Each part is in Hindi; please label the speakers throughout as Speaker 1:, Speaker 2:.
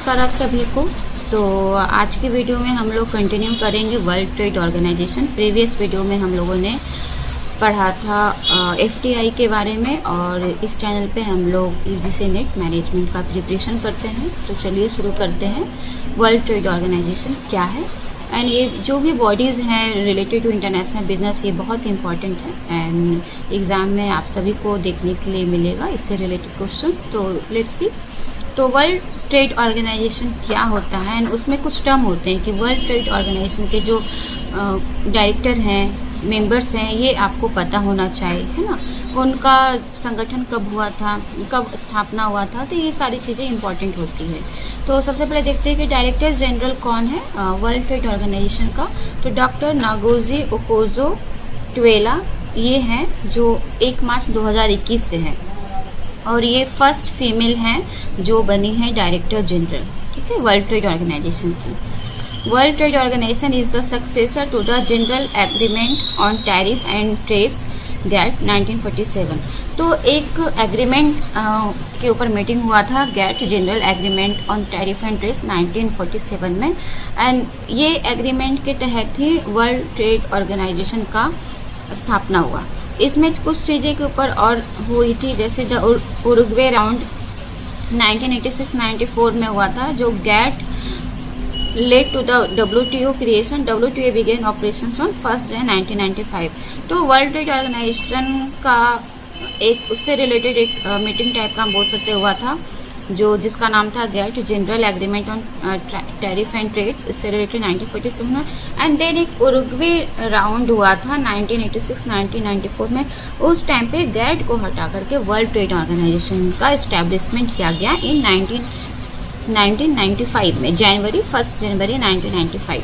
Speaker 1: नमस्कार आप सभी को। तो आज की वीडियो में हम लोग कंटिन्यू करेंगे world trade organisation. Previous video में हम लोगों ने पढ़ा था एफटीआई के बारे में, और इस चैनल पे हम लोग यूजीसी नेट मैनेजमेंट का प्रिपरेशन करते हैं। तो चलिए शुरू करते हैं। वर्ल्ड ट्रेड ऑर्गेनाइजेशन क्या है, एंड ये जो भी बॉडीज़ हैं रिलेटेड टू इंटरनेशनल बिजनेस, ये बहुत इंपॉर्टेंट है एंड एग्ज़ाम में आप सभी को देखने के लिए मिलेगा इससे रिलेटेड क्वेश्चंस। तो लेट्स सी। तो वर्ल्ड ट्रेड ऑर्गेनाइजेशन क्या होता है, एंड उसमें कुछ टर्म होते हैं कि वर्ल्ड ट्रेड ऑर्गेनाइजेशन के जो डायरेक्टर हैं, मेंबर्स हैं, ये आपको पता होना चाहिए, है ना। उनका संगठन कब हुआ था, कब स्थापना हुआ था, तो ये सारी चीज़ें इंपॉर्टेंट होती है। तो सबसे पहले देखते हैं कि डायरेक्टर जनरल कौन है वर्ल्ड ट्रेड ऑर्गेनाइजेशन का। तो डॉक्टर नागोजी ओकोजो-इटवेला ये हैं, जो 1 मार्च 2021 से हैं, और ये फर्स्ट फीमेल हैं जो बनी है डायरेक्टर जनरल, ठीक है, वर्ल्ड ट्रेड ऑर्गेनाइजेशन की। World trade organisation is the successor to the general agreement on tariff and trades GATT 1947। तो एक एग्रीमेंट के ऊपर मीटिंग हुआ था, GATT general agreement on tariff and trades 1947 में, एंड ये एग्रीमेंट के तहत ही वर्ल्ड ट्रेड ऑर्गेनाइजेशन का स्थापना हुआ। इसमें कुछ चीज़ें के ऊपर और हुई थी, जैसे द उरुग्वे राउंड 1986-94 में हुआ था, जो GATT led to the WTO creation. WTO began operations on 1 January 1995। तो वर्ल्ड ट्रेड ऑर्गेनाइजेशन का एक उससे रिलेटेड एक मीटिंग टाइप का हम बोल सकते हुआ था, जो जिसका नाम था GATT general agreement on tariff and trades, इससे रिलेटेड 1947 में। एंड देन एक उरुग्वे राउंड हुआ था 1986-1994 में। उस टाइम पे गैट को हटा करके वर्ल्ड ट्रेड ऑर्गेनाइजेशन का इस्टेब्लिशमेंट किया गया इन 1995 में, जनवरी 1 January 1995।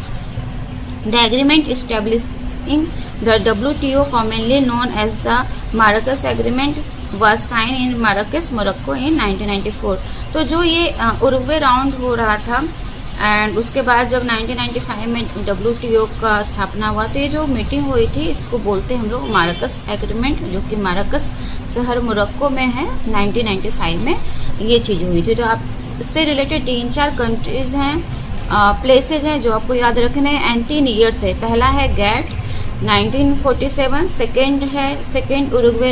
Speaker 1: The agreement establishing the WTO commonly known as the Marrakesh Agreement was signed in Marrakesh, Morocco in 1994। तो जो ये उरुग्वे राउंड हो रहा था, एंड उसके बाद जब 1995 में WTO का स्थापना हुआ, तो ये जो मीटिंग हुई थी इसको बोलते हैं हम लोग माराकस एग्रीमेंट, जो कि माराकस शहर मोरक्को में है। 1995 में ये चीज़ हुई थी। तो आप इससे रिलेटेड 3-4 कंट्रीज़ हैं, प्लेसेज हैं जो आपको याद रखने हैं, एंड 3 ईयर्स है। पहला है गैट 1947, सेकेंड उरुग्वे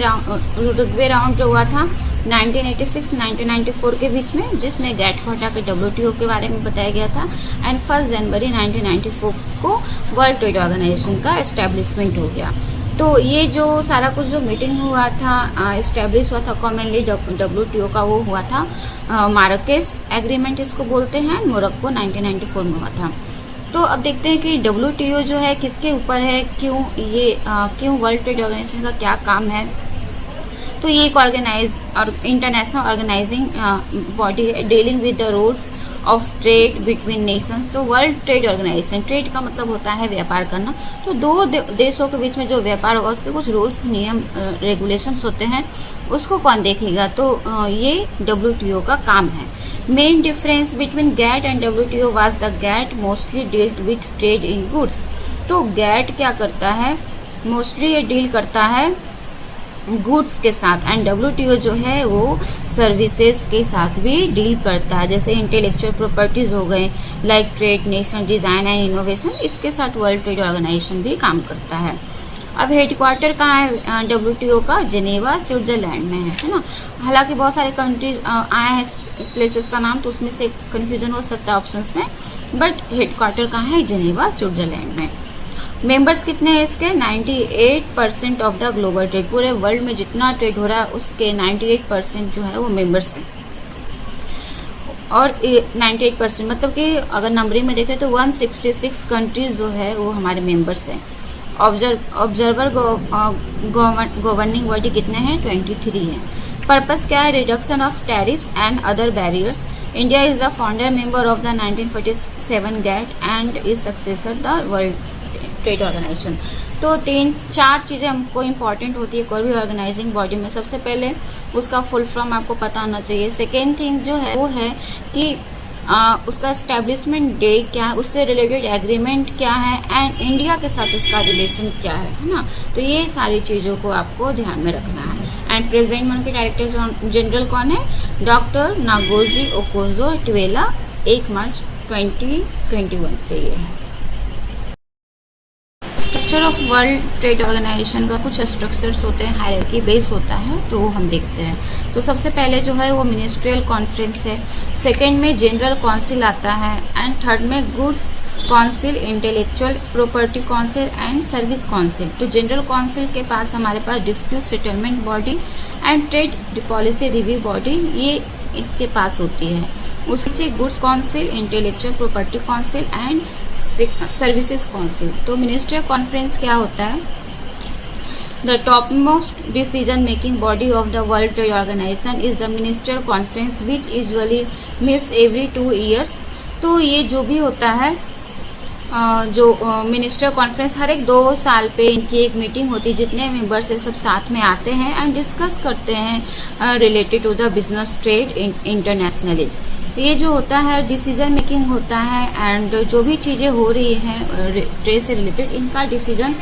Speaker 1: राउंड जो हुआ था 1986-1994 के बीच में, जिसमें गैट को हटा कर WTO के बारे में बताया गया था, एंड 1 जनवरी 1994 को वर्ल्ड ट्रेड ऑर्गेनाइजेशन का इस्टेब्लिशमेंट हो गया। तो ये जो सारा कुछ जो मीटिंग हुआ था, इस्टेब्लिश हुआ था कॉमनली WTO का, वो हुआ था माराकेश एग्रीमेंट इसको बोलते हैं, मोरक्को 1994 में हुआ था। तो अब देखते हैं कि WTO जो है किसके ऊपर है, क्यों वर्ल्ड ट्रेड ऑर्गेनाइजेशन का क्या काम है। तो ये एक इंटरनेशनल ऑर्गेनाइजिंग बॉडी है dealing with the rules of trade between Nations. तो वर्ल्ड ट्रेड ऑर्गेनाइजेशन, ट्रेड का मतलब होता है व्यापार करना। तो दो देशों के बीच में जो व्यापार होगा उसके कुछ रूल्स, नियम, रेगुलेशंस होते हैं, उसको कौन देखेगा। तो ये WTO का काम है। Main difference between GATT and WTO was the GATT mostly dealt with trade in goods. तो गैट क्या करता है, मोस्टली ये डील करता है गुड्स के साथ, एंड WTO जो है वो सर्विसेज के साथ भी डील करता है, जैसे इंटेलेक्चुअल प्रॉपर्टीज़ हो गए, like trade, nation, design and innovation, इसके साथ वर्ल्ड ट्रेड ऑर्गेनाइजेशन भी काम करता है। अब हेडक्वार्टर कहाँ है WTO का, जेनेवा स्विट्ज़रलैंड में है ना। हालांकि बहुत सारे कंट्रीज आए हैं प्लेसेस का नाम, तो उसमें से कन्फ्यूजन हो सकता है ऑप्शंस में, बट हेडक्वार्टर कहाँ है, जेनेवा स्विट्ज़रलैंड में। मेंबर्स कितने हैं इसके, 98% ऑफ द ग्लोबल ट्रेड। पूरे वर्ल्ड में जितना ट्रेड हो रहा है उसके 98% जो है वो मेंबर्स हैं। और 98% मतलब कि अगर नंबरिंग में देखें तो 166 कंट्रीज जो है वो हमारे मेंबर्स हैं। ऑब्जर्वर गवर्निंग बॉडी कितने हैं, 23 हैं। पर्पस क्या है, reduction of tariffs and other barriers. India is the founder member of the 1947 GATT and is successor the world trade organisation. तो 3-4 चीज़ें हमको इम्पॉर्टेंट होती है कोई भी ऑर्गेनाइजिंग बॉडी में। सबसे पहले उसका फुल फॉर्म आपको पता होना चाहिए। सेकेंड थिंग जो है वो है कि उसका इस्टेब्लिशमेंट डे क्या है, उससे रिलेटेड एग्रीमेंट क्या है, एंड इंडिया के साथ उसका रिलेशन क्या है ना। तो ये सारी चीज़ों को आपको ध्यान में रखना है। एंड प्रेजेंट मन के डायरेक्टर जनरल कौन है, डॉक्टर नागोजी ओकोजो-इटवेला 1 मार्च 2021 से ये है। Structure of world trade organisation का कुछ स्ट्रक्चर्स होते हैं, हायरार्की बेस होता है, तो वो हम देखते हैं। तो सबसे पहले जो है वो मिनिस्ट्रियल कॉन्फ्रेंस है, सेकंड में जनरल काउंसिल आता है, एंड थर्ड में goods council, intellectual property council and service council. तो जनरल काउंसिल के पास हमारे पास dispute settlement body and trade policy review body, ये इसके पास होती है। उसके पीछे goods council, intellectual property council and services council. तो मिनिस्ट्रियल कॉन्फ्रेंस क्या होता है? The top most decision making body of the world trade organisation is the ministerial conference which usually meets every 2 years. तो ये जो भी होता है जो मिनिस्टर कॉन्फ्रेंस हर एक 2 साल पे इनकी एक मीटिंग होती है, जितने मेंबर्स है सब साथ में आते हैं एंड डिस्कस करते हैं related to the business trade internationally. ये जो होता है डिसीजन मेकिंग होता है, एंड जो भी चीज़ें हो रही हैं ट्रेड से रिलेटेड, इनका डिसीजन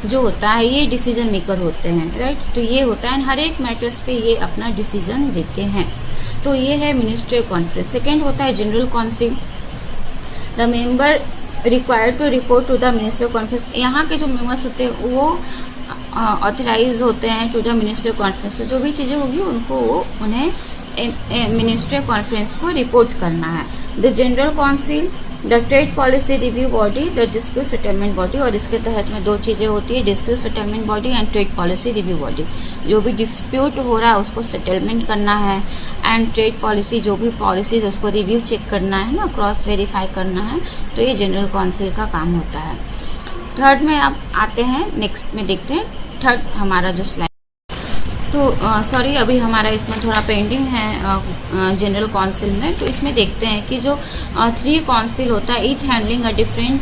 Speaker 1: जो होता है ये डिसीजन मेकर होते हैं, राइट। तो ये होता है हर एक मैटर्स पे ये अपना डिसीजन देते हैं। तो ये है मिनिस्ट्रियल कॉन्फ्रेंस। सेकेंड होता है general council. The member required to report to the ministerial conference. यहाँ के जो मेंबर्स होते हैं वो ऑथराइज होते हैं टू द मिनिस्ट्रियल कॉन्फ्रेंस। तो जो भी चीज़ें होगी उनको वो उन्हें मिनिस्ट्रियल कॉन्फ्रेंस को रिपोर्ट करना है। The general council, the trade policy review body, the dispute settlement body. और इसके तहत में 2 चीज़ें होती है, dispute settlement body and trade policy review body. जो भी डिस्प्यूट हो रहा है उसको सेटलमेंट करना है, एंड ट्रेड पॉलिसी जो भी पॉलिसीज उसको रिव्यू चेक करना है ना, क्रॉस वेरीफाई करना है। तो ये जनरल काउंसिल का काम होता है। थर्ड में आप आते हैं, नेक्स्ट में देखते हैं थर्ड हमारा जो स्लाइड। तो सॉरी अभी हमारा इसमें थोड़ा पेंडिंग है जनरल काउंसिल में। तो इसमें देखते हैं कि जो 3 काउंसिल होता है, each handling a different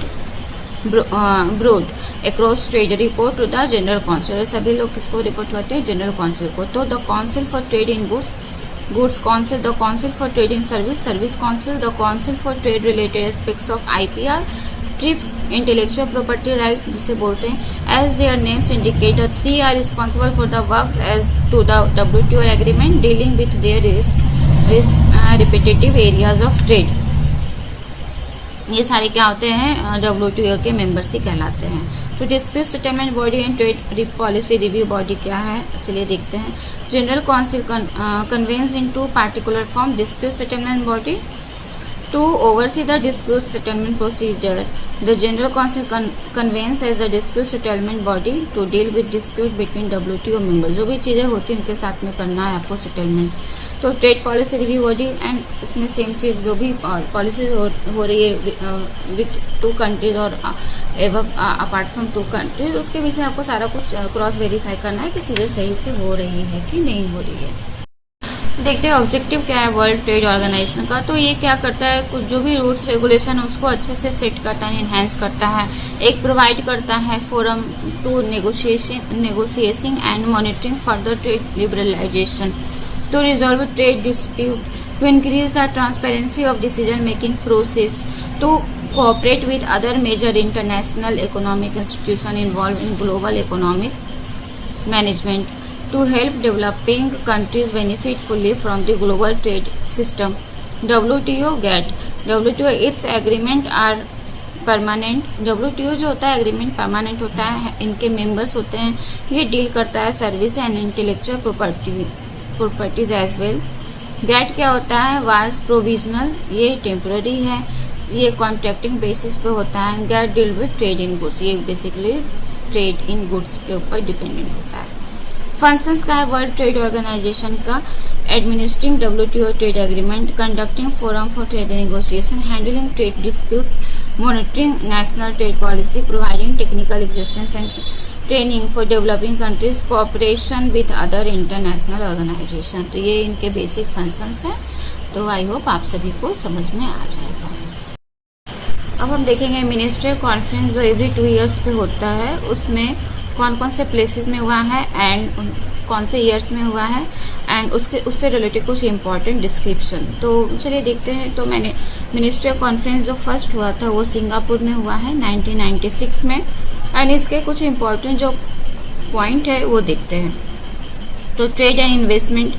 Speaker 1: broad across trade report to the general council. सभी लोग किसको रिपोर्ट करते हैं? जनरल काउंसिल को। तो the council for trade in goods council, the council for trade in service council, the council for trade related aspects of IPR, TRIPS, intellectual property right जिसे बोलते हैं। As their names indicate, the 3 are responsible for the work as to the WTO agreement dealing with their repetitive areas of trade. ये सारे क्या होते हैं? WTO के मेंबर्स ही कहलाते हैं। तो dispute settlement body and trade policy review body क्या है? चलिए देखते हैं। General council convenes in 2 particular form, dispute settlement body to oversee the dispute settlement procedure. The General Council convenes as the dispute settlement body to deal with dispute between WTO members. जो भी चीज़ें होती हैं उनके साथ में करना है आपको सेटलमेंट। तो trade policy review body, and इसमें सेम चीज़ जो भी पॉलिसी हो रही है विथ 2 कंट्रीज और एवं अपार्ट फ्रॉम 2 कंट्रीज, उसके पीछे आपको सारा कुछ क्रॉस वेरीफाई करना है कि चीज़ें सही से हो रही है कि नहीं हो रही है। देखते हैं ऑब्जेक्टिव क्या है वर्ल्ड ट्रेड ऑर्गेनाइजेशन का। तो ये क्या करता है, कुछ जो भी रूल्स रेगुलेशन है उसको अच्छे से सेट करता है, इन्हेंस करता है। एक प्रोवाइड करता है forum to negotiation and monitoring further trade liberalisation, to resolve trade dispute, to increase the transparency of decision making process, to cooperate with other major international economic institution involve in global economic management, to help developing countries benefit fully from the global trade system. WTO GATT, WTO its agreement are permanent. WTO जो होता है एग्रीमेंट परमानेंट होता है, इनके मेंबर्स होते हैं। ये डील करता है service and intellectual properties as well. GATT क्या होता है? वाज प्रोविजनल, ये टेम्पररी है, ये कॉन्ट्रैक्टिंग बेसिस पे होता है। GATT deal with trade in goods, ये बेसिकली ट्रेड इन गुड्स के ऊपर डिपेंडेंट होता है। फंक्शंस का है वर्ल्ड ट्रेड ऑर्गेनाइजेशन का? Administering WTO trade agreement, conducting forum for trade negotiation, handling trade disputes, monitoring national trade policy, providing technical assistance and training for developing countries, cooperation with other international organisation. तो ये इनके बेसिक फंक्शंस हैं। तो आई होप आप सभी को समझ में आ जाएगा। अब हम देखेंगे मिनिस्ट्रियल कॉन्फ्रेंस जो एवरी 2 ईयर्स पे होता है, उसमें कौन कौन से प्लेसेस में हुआ है एंड कौन से ईयर्स में हुआ है, एंड उससे रिलेटेड कुछ इंपॉर्टेंट डिस्क्रिप्शन। तो चलिए देखते हैं। तो मैंने मिनिस्ट्रियल कॉन्फ्रेंस जो फर्स्ट हुआ था वो सिंगापुर में हुआ है 1996 में, एंड इसके कुछ इंपॉर्टेंट जो पॉइंट है वो देखते हैं। तो trade and investment,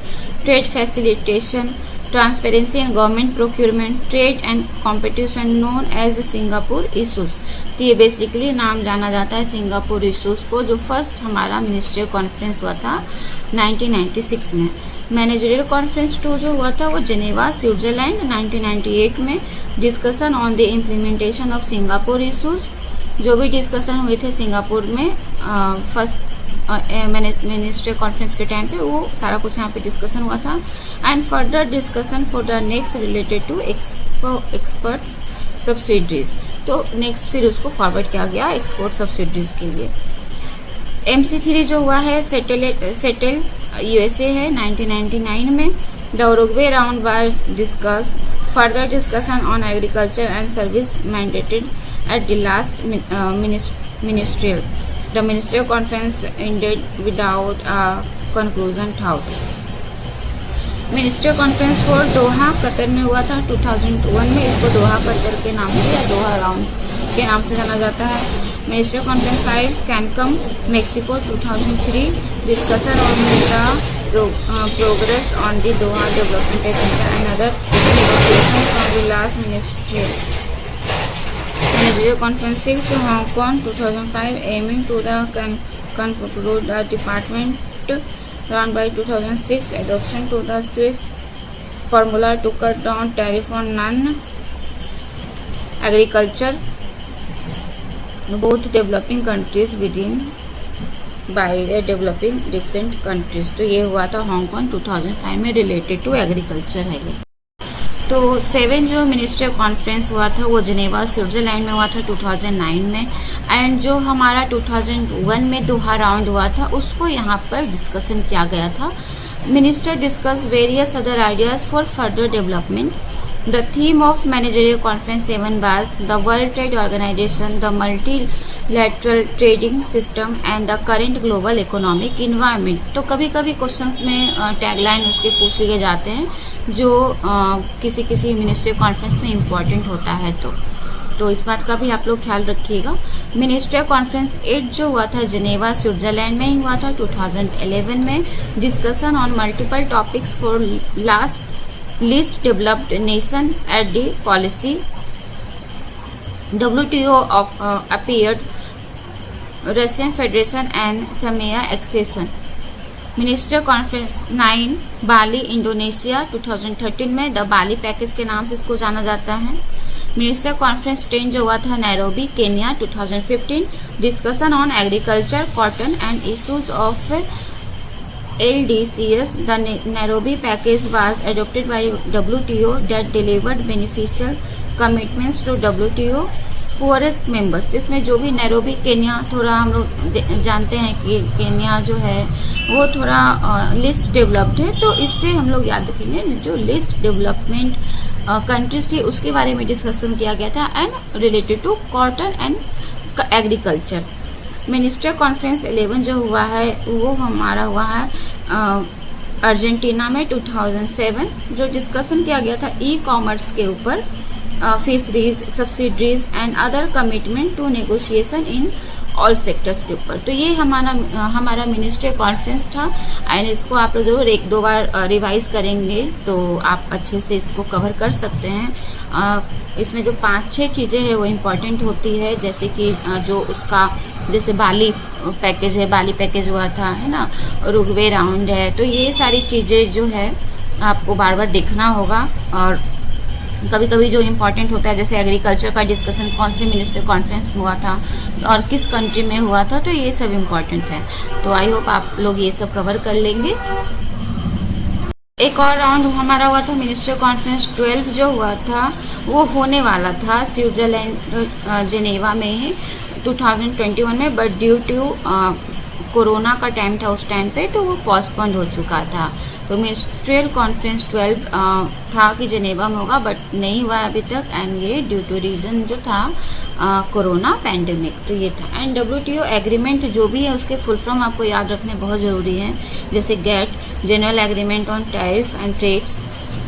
Speaker 1: trade facilitation, transparency in government procurement, trade and competition known as Singapore issues. तो ये बेसिकली नाम जाना जाता है सिंगापुर इशूज़ को, जो फर्स्ट हमारा मिनिस्ट्रियल कॉन्फ्रेंस हुआ था 1996 में। मैनेजरियल कॉन्फ्रेंस 2 जो हुआ था वो जेनेवा स्विट्ज़रलैंड 1998 में। Discussion on the implementation of Singapore issues, जो भी डिस्कशन हुए थे सिंगापुर में फर्स्ट मिनिस्ट्री कॉन्फ्रेंस के टाइम पे, वो सारा कुछ यहाँ पे डिस्कशन हुआ था। And further discussion for the next related to expert subsidies. तो नेक्स्ट फिर उसको फॉरवर्ड किया गया एक्सपोर्ट सब्सिडीज के लिए। MC3 जो हुआ है सेटल USA है 1999 में। The Uruguay round was discuss further discussion on agriculture and service mandated at the last ministerial. The ministerial conference ended without a conclusion thoughts. Ministerial conference for Doha Qatar में हुआ था 2001 में। इसको दोहा कतर के नाम से या दोहा राउंड के नाम से जाना जाता है। Ministerial conference 5 Cancun Mexico 2003। Discussion on the progress on the Doha development agenda and other negotiations from the last ministerial. Managerial Conference 6 Hong Kong 2005 aiming to the conclude the department run by 2006 adoption to the Swiss formula to cut down tariff on non-agriculture both developing countries within by developing different countries। तो ये हुआ था हांगकांग 2005 में रिलेटेड टू एग्रीकल्चर है ये। तो 7 जो मिनिस्ट्रियल कॉन्फ्रेंस हुआ था वो जेनेवा स्विट्ज़रलैंड में हुआ था 2009 में। एंड जो हमारा 2001 में दोहा राउंड हुआ था उसको यहाँ पर डिस्कशन किया गया था। Minister discuss various other ideas for further development. The theme of managerial conference 7 was the world trade organisation, the multilateral trading system and the current global economic environment. तो कभी कभी क्वेश्चंस में टैगलाइन उसके पूछ लिए जाते हैं जो किसी किसी मिनिस्ट्री कॉन्फ्रेंस में इम्पॉर्टेंट होता है। तो इस बात का भी आप लोग ख्याल रखिएगा। मिनिस्ट्री कॉन्फ्रेंस 8 जो हुआ था जेनेवा स्विट्ज़रलैंड में ही हुआ था 2011 में। Discussion on multiple topics for least developed nation at the policy WTO of appeared Russian Federation and Samea accession। Minister conference 9 Bali Indonesia 2013 में। द बाली पैकेज के नाम से इसको जाना जाता है। मिनिस्टर कॉन्फ्रेंस 10 जो हुआ था Nairobi Kenya 2015। Discussion on agriculture cotton and issues of LDCs। The Nairobi package was adopted by WTO that delivered beneficial commitments to WTO poorest members. जिसमें जो भी नैरोबी केन्या, थोड़ा हम लोग जानते हैं कि केन्या जो है वो थोड़ा लिस्ट डेवलप्ड है, तो इससे हम लोग याद रखेंगे जो लिस्ट डेवलपमेंट कंट्रीज थी उसके बारे में डिस्कशन किया गया था and related to cotton and agriculture. Minister conference 11 जो हुआ है वो हमारा हुआ है अर्जेंटीना में 2007। जो डिस्कशन किया गया था ई-कॉमर्स के ऊपर, fisheries subsidies and other commitment to negotiation in all sectors के ऊपर। तो ये हमारा मिनिस्ट्री कॉन्फ्रेंस था एंड इसको आप लोग ज़रूर 1-2 बार रिवाइज करेंगे तो आप अच्छे से इसको कवर कर सकते हैं। इसमें जो 5-6 चीज़ें हैं वो इम्पॉर्टेंट होती है, जैसे कि जो उसका जैसे बाली पैकेज है, बाली पैकेज हुआ था है ना, उरुग्वे राउंड है। तो ये सारी चीज़ें जो है आपको बार बार देखना होगा। और कभी कभी जो इम्पोर्टेंट होता है जैसे एग्रीकल्चर का डिस्कशन कौन से मिनिस्टर कॉन्फ्रेंस में हुआ था और किस कंट्री में हुआ था, तो ये सब इम्पॉर्टेंट है। तो आई होप आप लोग ये सब कवर कर लेंगे। एक और राउंड हमारा हुआ था मिनिस्टर कॉन्फ्रेंस 12 जो हुआ था वो होने वाला था स्विट्ज़रलैंड जेनेवा में ही 2021 में, बट ड्यू टू कोरोना का टाइम था उस टाइम पे, तो वो पोस्टपोन्ड हो चुका था। तो मिनिस्ट्रियल कॉन्फ्रेंस 12 था कि जेनेवा में होगा बट नहीं हुआ अभी तक, एंड ये ड्यू टू रीज़न जो था कोरोना पैंडेमिक। तो ये था। एंड WTO एग्रीमेंट जो भी है उसके फुल फॉर्म आपको याद रखने बहुत ज़रूरी है, जैसे GATT general agreement on tariff and trades,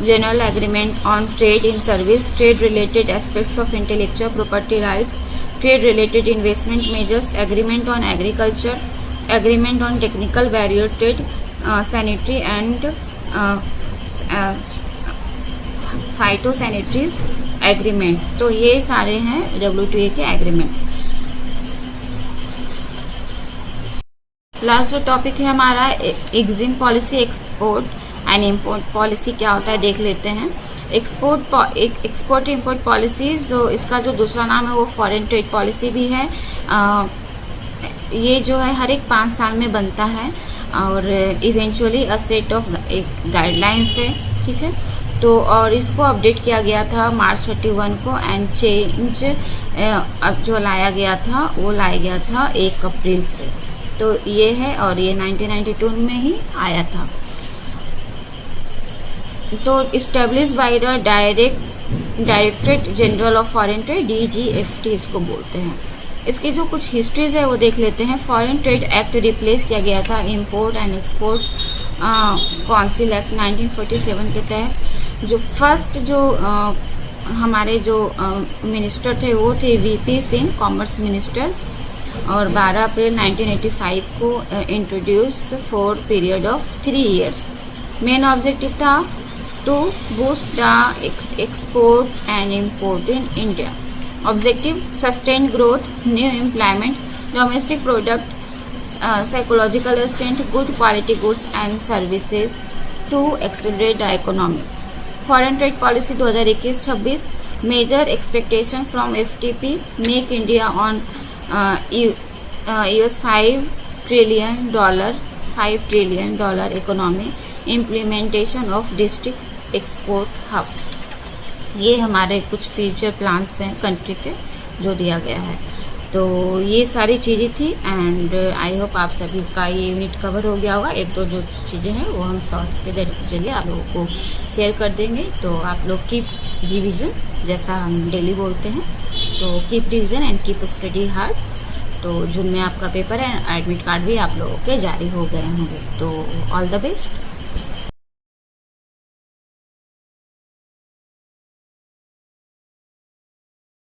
Speaker 1: general agreement on trade in service, trade related aspects of intellectual property rights, trade related investment measures, agreement on agriculture, agreement on technical barrier trade, sanitary and phytosanitaries agreement. तो ये सारे हैं WTO के एग्रीमेंट्स। लास्ट जो टॉपिक है हमारा EXIM policy, export and import policy क्या होता है देख लेते हैं। एक्सपोर्ट इम्पोर्ट पॉलिसी, जो इसका जो दूसरा नाम है वो फॉरेन ट्रेड पॉलिसी भी है। ये जो है हर एक 5 साल में बनता है और इवेंचुअली अ सेट ऑफ एक गाइडलाइंस है, ठीक है। तो और इसको अपडेट किया गया था मार्च 31 को एंड चेंज अब जो लाया गया था वो लाया गया था 1 अप्रैल से। तो ये है और ये 1992 में ही आया था। तो establish by the directorate general of foreign trade, DGFT इसको बोलते हैं। इसकी जो कुछ हिस्ट्रीज है वो देख लेते हैं। फॉरेन ट्रेड एक्ट रिप्लेस किया गया था import and export council act 1947 के तहत। जो फर्स्ट जो हमारे जो मिनिस्टर थे वो थे VP सिंह, कॉमर्स मिनिस्टर, और 12 अप्रैल 1985 को introduce for period of 3 years। Main objective था to boost the export and import in India. Objective sustain growth, new employment, domestic product, psychological strength, good quality goods and services to accelerate the economy. Foreign trade policy 2021-26। Major expectation from FTP, make India on US $5 trillion economy, implementation of district export hub. ये हमारे कुछ फ्यूचर प्लान्स हैं कंट्री के जो दिया गया है। तो ये सारी चीज़ें थी एंड आई होप आप सभी का ये यूनिट कवर हो गया होगा। 1-2 जो चीज़ें हैं वो हम शॉर्ट्स के जरिए आप लोगों को शेयर कर देंगे। तो आप लोग कीप रिविज़न, जैसा हम डेली बोलते हैं, तो keep revision and keep study hard. तो जून में आपका पेपर है, एडमिट कार्ड भी आप लोगों के जारी हो गए होंगे। तो ऑल द बेस्ट।